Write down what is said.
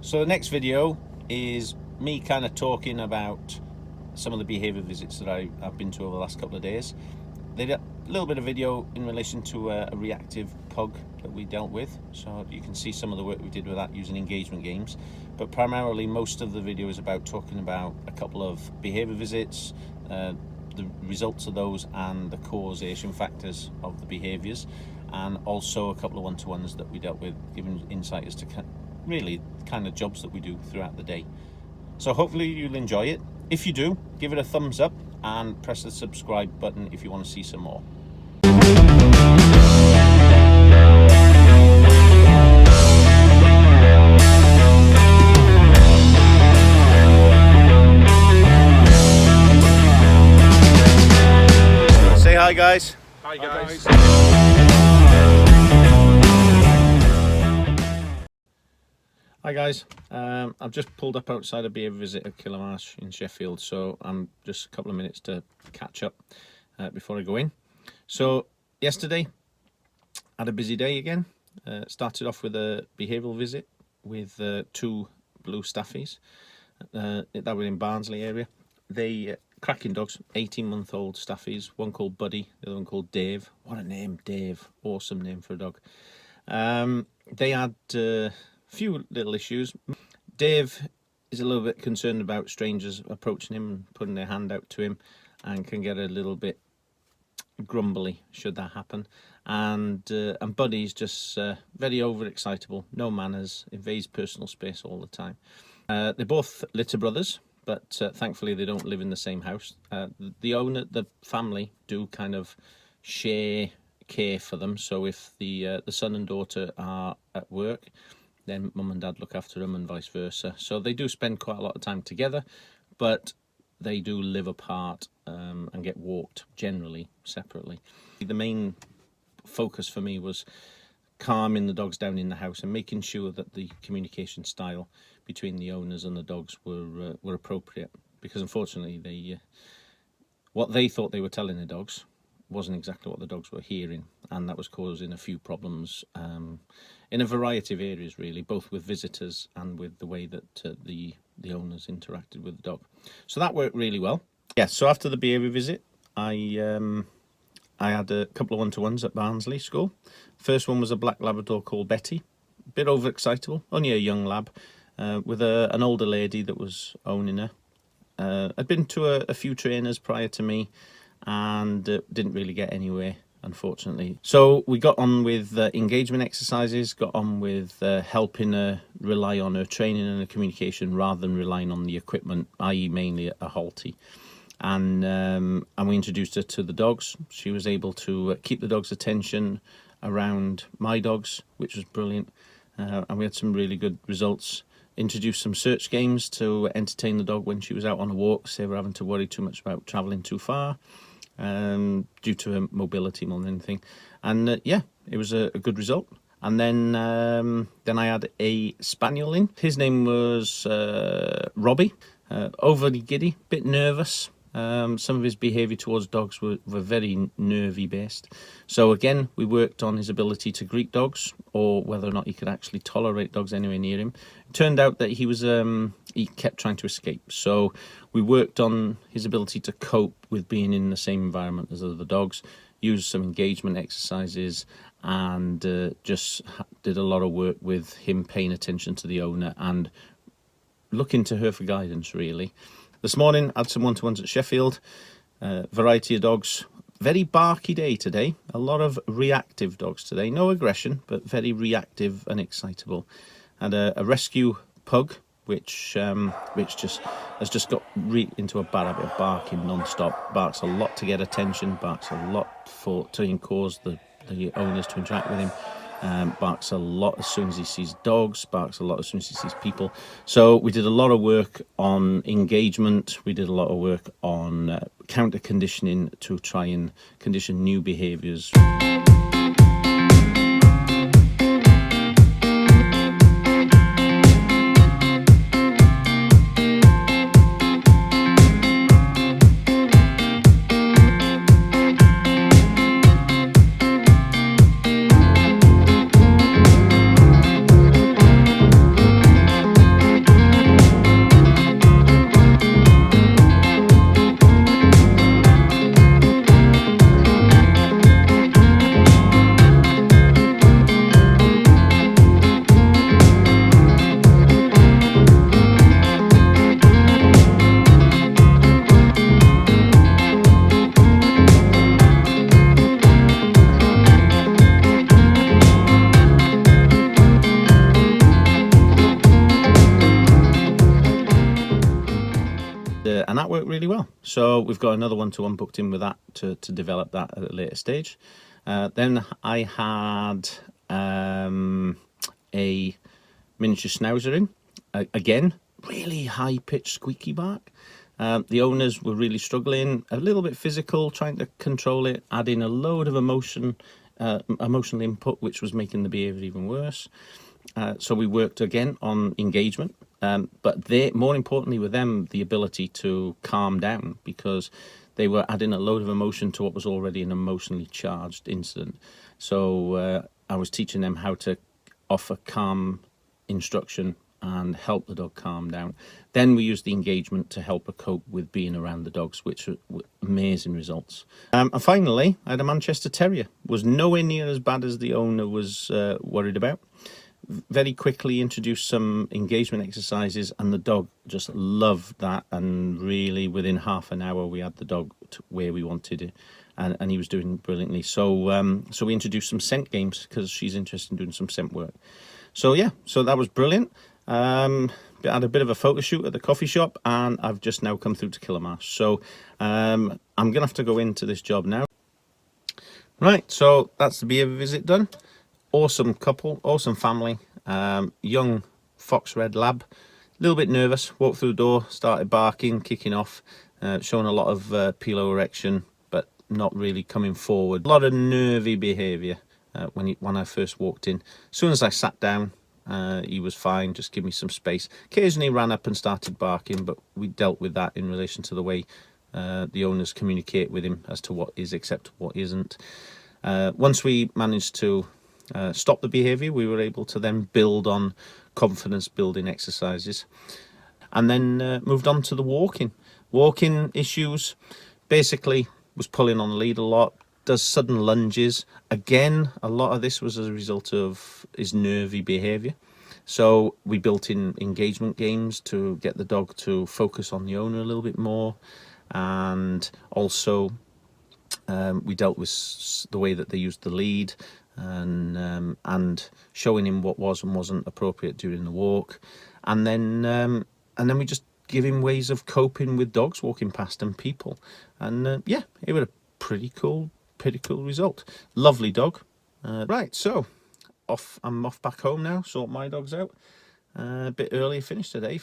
So the next video is me kind of talking about some of the behaviour visits that I've been to over the last couple of days. They did a little bit of video in relation to a reactive pug that we dealt with, so you can see some of the work we did with that using engagement games. But primarily most of the video is about talking about a couple of behaviour visits, the results of those and the causation factors of the behaviours, and also a couple of one-to-ones that we dealt with, giving insight as to really kind of jobs that we do throughout the day. So hopefully you'll enjoy it. If you do, give it a thumbs up and press the subscribe button if you want to see some more. Say hi, guys. Hi guys. Hi guys, I've just pulled up outside a Behaviour visit at Kilmarsh in Sheffield, so I'm just a couple of minutes to catch up before I go in. So yesterday, had a busy day again. Started off with a behavioural visit with two blue staffies that were in Barnsley area. They cracking dogs, 18-month-old staffies, one called Buddy, the other one called Dave. What a name, Dave, awesome name for a dog. They had few little issues. Dave is a little bit concerned about strangers approaching him and putting their hand out to him, and can get a little bit grumbly should that happen. And Buddy's just very overexcitable, no manners, invades personal space all the time. They're both litter brothers, but thankfully they don't live in the same house. The owner, the family, do kind of share care for them. So if the son and daughter are at work, then mum and dad look after them, and vice versa. So they do spend quite a lot of time together, but they do live apart and get walked generally separately. The main focus for me was calming the dogs down in the house and making sure that the communication style between the owners and the dogs were appropriate, because unfortunately what they thought they were telling the dogs wasn't exactly what the dogs were hearing, and that was causing a few problems in a variety of areas, really, both with visitors and with the way that the owners interacted with the dog. So that worked really well. Yeah, so after the behaviour visit, I had a couple of one-to-ones at Barnsley School. First one was a black Labrador called Betty, a bit overexcitable, only a young lab, with an older lady that was owning her. I'd been to a few trainers prior to me, and didn't really get anywhere, unfortunately. So we got on with engagement exercises, got on with helping her rely on her training and her communication rather than relying on the equipment, i.e. mainly a halty. And we introduced her to the dogs. She was able to keep the dog's attention around my dogs, which was brilliant. And we had some really good results. Introduced some search games to entertain the dog when she was out on a walk, save her having to worry too much about travelling too far, due to her mobility more than anything. And yeah, it was a good result. And then I had a spaniel in. His name was Robbie. Overly giddy, bit nervous. Some of his behaviour towards dogs were very nervy based. So again, we worked on his ability to greet dogs, or whether or not he could actually tolerate dogs anywhere near him. It turned out that he was he kept trying to escape. So we worked on his ability to cope with being in the same environment as other dogs, used some engagement exercises, and just did a lot of work with him paying attention to the owner and looking to her for guidance, really. This morning, I had some one-to-ones at Sheffield, variety of dogs. Very barky day today, a lot of reactive dogs today. No aggression, but very reactive and excitable. And a rescue pug, which has just got into a bad habit of barking non-stop. Barks a lot to get attention, barks a lot to cause the owners to interact with him. Barks a lot as soon as he sees dogs, barks a lot as soon as he sees people. So we did a lot of work on engagement, we did a lot of work on counter conditioning to try and condition new behaviours. that worked really well. So we've got another one-to-one booked in with that to develop that at a later stage. Then I had a miniature schnauzer in. Again, really high-pitched squeaky bark. The owners were really struggling, a little bit physical, trying to control it, adding a load of emotional input, which was making the behaviour even worse. So we worked again on engagement, but more importantly with them, the ability to calm down, because they were adding a load of emotion to what was already an emotionally charged incident. So I was teaching them how to offer calm instruction and help the dog calm down. Then we used the engagement to help her cope with being around the dogs, which were amazing results. And finally, I had a Manchester Terrier. Was nowhere near as bad as the owner was worried about. Very quickly introduced some engagement exercises, and the dog just loved that, and really within half an hour we had the dog to where we wanted it, and he was doing brilliantly. So so we introduced some scent games, because she's interested in doing some scent work. So yeah, so that was brilliant. I had a bit of a photo shoot at the coffee shop, and I've just now come through to Kilmarsh. So I'm gonna have to go into this job now. Right, so that's the behaviour visit done. Awesome couple, awesome family, young fox red lab, a little bit nervous, walked through the door, started barking, kicking off, showing a lot of pilo erection, but not really coming forward. A lot of nervy behaviour when I first walked in. As soon as I sat down, he was fine, just give me some space. Occasionally ran up and started barking, but we dealt with that in relation to the way the owners communicate with him as to what is acceptable, what isn't. Once we managed to stop the behaviour, we were able to then build on confidence building exercises, and then moved on to the walking issues. Basically was pulling on the lead a lot, does sudden lunges. Again, a lot of this was as a result of his nervy behaviour, so we built in engagement games to get the dog to focus on the owner a little bit more, and also we dealt with the way that they used the lead, and showing him what was and wasn't appropriate during the walk, and then we just give him ways of coping with dogs walking past and people, and yeah, it was a pretty cool result. Lovely dog. Right, so I'm off back home now, sort my dogs out. A bit early finish today.